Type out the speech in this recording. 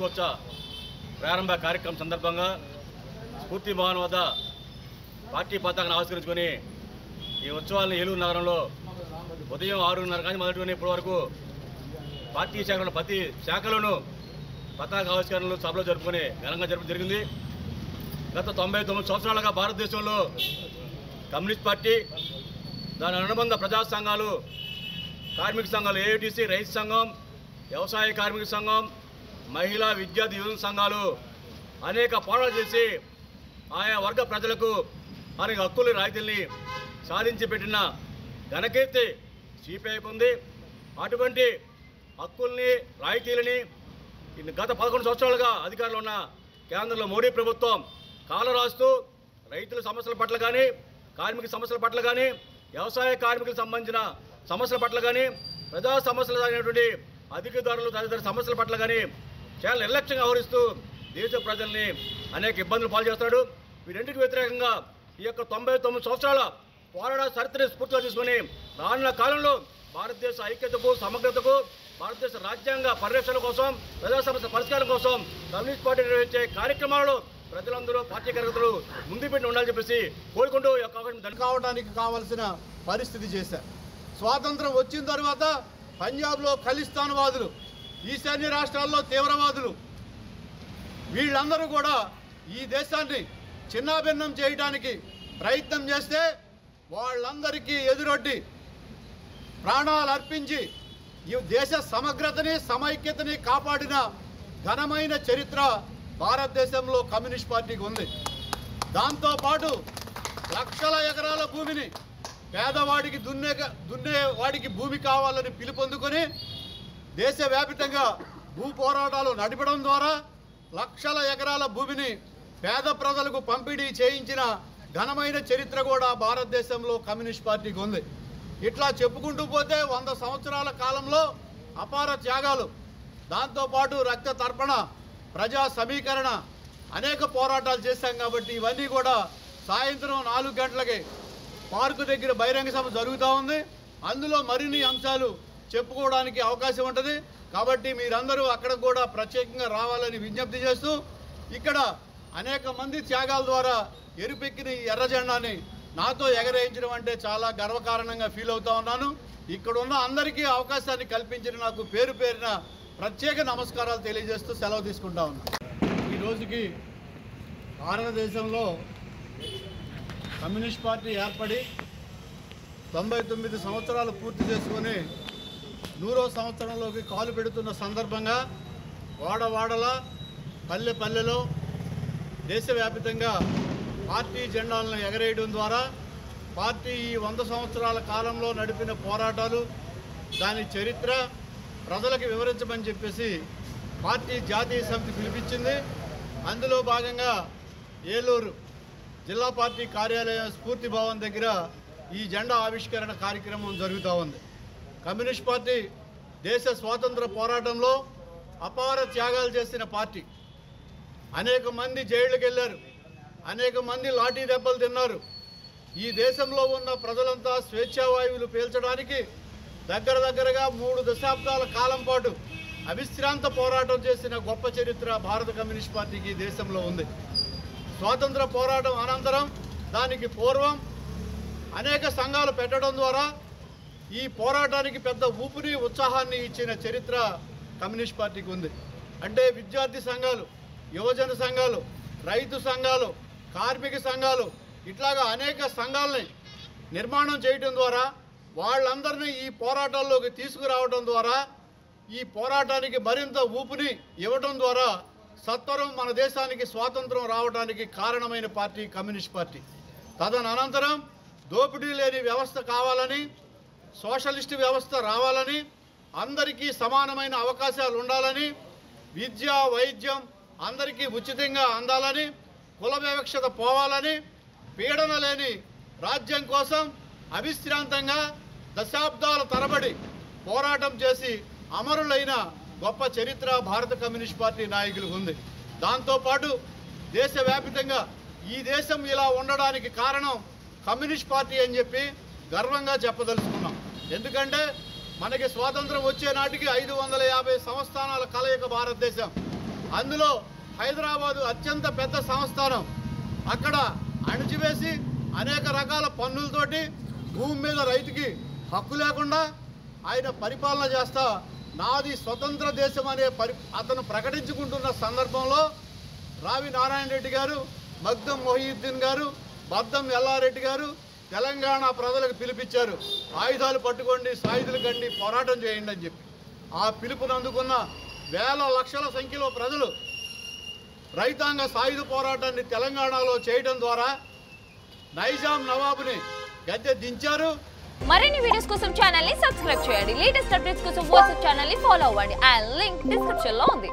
యువమోర్చా ప్రారంభ కార్యక్రమం సందర్భంగా స్ఫూర్తి భవన్ వద్ద పార్టీ పతాకాన్ని ఆవిష్కరించుకొని ఈ ఉత్సవాలను ఏలూరు నగరంలో ఉదయం 6:30 కానీ మొదలుకొని ఇప్పటి వరకు పార్టీ శాఖలో ప్రతి శాఖలోనూ పతాక ఆవిష్కరణలు సభలో జరుపుకొని ఘనంగా జరపడం జరిగింది. గత 99 సంవత్సరాలుగా భారతదేశంలో కమ్యూనిస్ట్ పార్టీ, దాని అనుబంధ ప్రజా సంఘాలు, కార్మిక సంఘాలు, ఏఐటీసీ, రైతు సంఘం, వ్యవసాయ కార్మిక సంఘం, మహిళా విద్యార్థి యువజన సంఘాలు అనేక పోరాటాలు చేసి ఆయా వర్గ ప్రజలకు అనేక హక్కులు రాయితీల్ని సాధించి పెట్టిన ఘనకీర్తి సిపిఐకి ఉంది. అటువంటి హక్కుల్ని రాయితీలని గత 11 సంవత్సరాలుగా అధికారంలో ఉన్న కేంద్రంలో మోడీ ప్రభుత్వం కాలరాస్తూ రైతుల సమస్యల పట్ల కానీ, కార్మిక సమస్యల పట్ల కానీ, వ్యవసాయ కార్మికులకు సంబంధించిన సమస్యల పట్ల కానీ, ప్రజా సమస్యలు అయినటువంటి అధిక ధరలు తదితర సమస్యల పట్ల కానీ చాలా నిర్లక్ష్యంగా వ్యవహరిస్తూ దేశ ప్రజల్ని అనేక ఇబ్బందులు పాలు చేస్తాడు. వీరింటికి వ్యతిరేకంగా ఈ యొక్క 99 సంవత్సరాల పోరాట చరిత్రని స్ఫూర్తిగా తీసుకొని రానున్న కాలంలో భారతదేశ ఐక్యతకు, సమగ్రతకు, భారతదేశ రాజ్యాంగ పరిరక్షణ కోసం, ప్రజా సమస్య పరిష్కారం కోసం కమ్యూనిస్ట్ పార్టీ నిర్వహించే కార్యక్రమాలలో ప్రజలందరూ పార్టీ కార్యకర్తలు ముందు పెట్టి ఉండాలని చెప్పేసి కోరుకుంటూ ఈ యొక్క అవకాశం కావడానికి కావాల్సిన పరిస్థితి చేశారు. స్వాతంత్రం వచ్చిన తర్వాత పంజాబ్లో ఖలిస్తాన్వాదులు, ఈశాన్య రాష్ట్రాల్లో తీవ్రవాదులు, వీళ్ళందరూ కూడా ఈ దేశాన్ని చిన్నాభిన్నం చేయడానికి ప్రయత్నం చేస్తే వాళ్ళందరికీ ఎదురొడ్డి ప్రాణాలు అర్పించి ఈ దేశ సమగ్రతని, సమైక్యతని కాపాడిన ఘనమైన చరిత్ర భారతదేశంలో కమ్యూనిస్ట్ పార్టీకి ఉంది. దాంతోపాటు లక్షల ఎకరాల భూమిని పేదవాడికి దున్నేవాడికి భూమి కావాలని పిలుపొందుకొని దేశవ్యాప్తంగా భూ పోరాటాలు నడపడం ద్వారా లక్షల ఎకరాల భూమిని పేద ప్రజలకు పంపిణీ చేయించిన ఘనమైన చరిత్ర కూడా భారతదేశంలో కమ్యూనిస్ట్ పార్టీకి ఉంది. ఇట్లా చెప్పుకుంటూ పోతే 100 సంవత్సరాల కాలంలో అపార త్యాగాలు, దాంతోపాటు రక్త తర్పణ, ప్రజా సమీకరణ, అనేక పోరాటాలు చేశాం. కాబట్టి ఇవన్నీ కూడా సాయంత్రం 4 గంటలకి పార్కు దగ్గర బహిరంగ సభ జరుగుతూ ఉంది. అందులో మరిన్ని అంశాలు చెప్పుకోవడానికి అవకాశం ఉంటుంది. కాబట్టి మీరందరూ అక్కడ కూడా ప్రత్యేకంగా రావాలని విజ్ఞప్తి చేస్తూ, ఇక్కడ అనేక మంది త్యాగాల ద్వారా ఎరుపెక్కిన ఈ ఎర్ర జెండాని నాతో ఎగరేయించడం అంటే చాలా గర్వకారణంగా ఫీల్ అవుతా ఉన్నాను. ఇక్కడ ఉన్న అందరికీ అవకాశాన్ని కల్పించిన నాకు పేరు పేరున ప్రత్యేక నమస్కారాలు తెలియజేస్తూ సెలవు తీసుకుంటా ఉన్నాను. ఈ రోజుకి భారతదేశంలో కమ్యూనిస్ట్ పార్టీ ఏర్పడి 99 సంవత్సరాలు పూర్తి చేసుకొని 100వ సంవత్సరంలోకి కాలు పెడుతున్న సందర్భంగా వాడవాడల, పల్లె పల్లెలో దేశవ్యాప్తంగా పార్టీ జెండాలను ఎగరేయడం ద్వారా పార్టీ ఈ 100 సంవత్సరాల కాలంలో నడిపిన పోరాటాలు, దాని చరిత్ర ప్రజలకు వివరించమని చెప్పేసి పార్టీ జాతీయ సమితి పిలిపించింది. అందులో భాగంగా ఏలూరు జిల్లా పార్టీ కార్యాలయం స్ఫూర్తి భవన్ దగ్గర ఈ జెండా ఆవిష్కరణ కార్యక్రమం జరుగుతూ ఉంది. కమ్యూనిస్ట్ పార్టీ దేశ స్వాతంత్ర పోరాటంలో అపార త్యాగాలు చేసిన పార్టీ. అనేక మంది జైళ్ళకి వెళ్ళారు, అనేక మంది లాఠీ దెబ్బలు తిన్నారు. ఈ దేశంలో ఉన్న ప్రజలంతా స్వేచ్ఛావాయువులు పీల్చడానికి దగ్గరగా 3 దశాబ్దాల కాలం పాటు అవిశ్రాంత పోరాటం చేసిన గొప్ప చరిత్ర భారత కమ్యూనిస్ట్ పార్టీకి దేశంలో ఉంది. స్వాతంత్ర పోరాటం అనంతరం, దానికి పూర్వం అనేక సంఘాలు పెట్టడం ద్వారా ఈ పోరాటానికి పెద్ద ఊపిరి, ఉత్సాహాన్ని ఇచ్చిన చరిత్ర కమ్యూనిస్ట్ పార్టీకి ఉంది. అంటే విద్యార్థి సంఘాలు, యువజన సంఘాలు, రైతు సంఘాలు, కార్మిక సంఘాలు, ఇట్లాగా అనేక సంఘాలని నిర్మాణం చేయడం ద్వారా వాళ్ళందరినీ ఈ పోరాటాల్లోకి తీసుకురావడం ద్వారా ఈ పోరాటానికి మరింత ఊపిరి ఇవ్వడం ద్వారా సత్వరం మన దేశానికి స్వాతంత్రం రావడానికి కారణమైన పార్టీ కమ్యూనిస్ట్ పార్టీ. తదనంతరం దోపిడీ లేని వ్యవస్థ కావాలని, సోషలిస్ట్ వ్యవస్థ రావాలని, అందరికీ సమానమైన అవకాశాలు ఉండాలని, విద్య, వైద్యం అందరికీ ఉచితంగా అందాలని, కుల వివక్షత పోవాలని, పీడన లేని రాజ్యం కోసం అవిశ్రాంతంగా దశాబ్దాల తరబడి పోరాటం చేసి అమరులైన గొప్ప చరిత్ర భారత కమ్యూనిస్ట్ పార్టీ నాయకులకు ఉంది. దాంతోపాటు దేశవ్యాప్తంగా ఈ దేశం ఇలా ఉండడానికి కారణం కమ్యూనిస్ట్ పార్టీ అని చెప్పి గర్వంగా చెప్పదలుచుకున్నాం. ఎందుకంటే మనకి స్వాతంత్రం వచ్చే నాటికి 550 సంస్థానాల కలయిక భారతదేశం. అందులో హైదరాబాదు అత్యంత పెద్ద సంస్థానం. అక్కడ అణిచివేసి అనేక రకాల పన్నులతోటి భూమి మీద రైతుకి హక్కు లేకుండా ఆయన పరిపాలన చేస్తా నాది స్వతంత్ర దేశం అనే అతను ప్రకటించుకుంటున్న సందర్భంలో రావి నారాయణ రెడ్డి గారు, మగ్దం మొహియుద్దీన్ గారు, బద్దం ఎల్లారెడ్డి గారు తెలంగాణ ప్రజలకు పిలిపించారు. ఆయుధాలు పట్టుకోండి, సాయుధులు కండి, పోరాటం చేయండి అని చెప్పి. ఆ పిలుపును అందుకున్న వేల లక్షల సంఖ్యలో ప్రజలు రైతాంగ సాయుధ పోరాటాన్ని తెలంగాణలో చేయడం ద్వారా నైజాం నవాబుని గద్దె దించారు. మరిన్ని వీడియోస్ కోసం ఛానల్ ని సబ్స్క్రైబ్ చేయండి. లేటెస్ట్ అప్డేట్స్ కోసం వాట్సాప్ ఛానల్ ని ఫాలో అవ్వండి. ఆ లింక్ డిస్క్రిప్షన్ లో ఉంది.